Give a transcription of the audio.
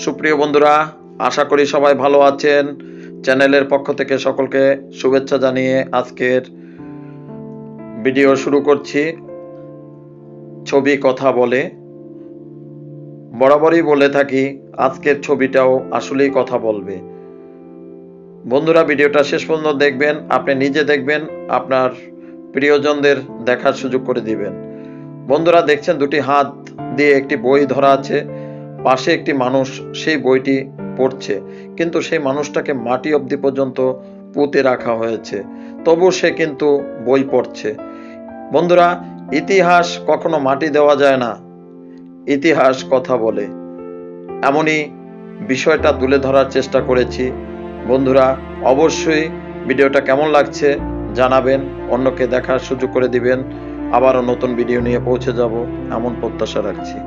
সুপ্রিয় বন্ধুরা, আশা করি সবাই ভালো আছেন। চ্যানেলের পক্ষ থেকে সকলকে শুভেচ্ছা জানিয়ে আজকের ভিডিও শুরু করছি। ছবি কথা বলে। বরাবরই বলে থাকি আজকের ছবিটাও আসলেই কথা বলবে। বন্ধুরা, ভিডিওটা শেষ পর্যন্ত দেখবেন, আপনি নিজে দেখবেন, আপনার প্রিয়জনদের দেখার সুযোগ করে দিবেন। বন্ধুরা, দেখছেন দুটি হাত দিয়ে একটি বই ধরা আছে, পাশে একটি মানুষ সেই বইটি পড়ছে, কিন্তু সেই মানুষটাকে মাটি অবধি পর্যন্ত পুঁতে রাখা হয়েছে, তবু সে কিন্তু বই পড়ছে। বন্ধুরা, ইতিহাস কখনো মাটি দেওয়া যায় না, ইতিহাস কথা বলে। এমনই বিষয়টা তুলে ধরার চেষ্টা করেছি। বন্ধুরা, অবশ্যই ভিডিওটা কেমন লাগছে জানাবেন, অন্যকে দেখার সুযোগ করে দিবেন। আবারও নতুন ভিডিও নিয়ে পৌঁছে যাব এমন প্রত্যাশা রাখছি।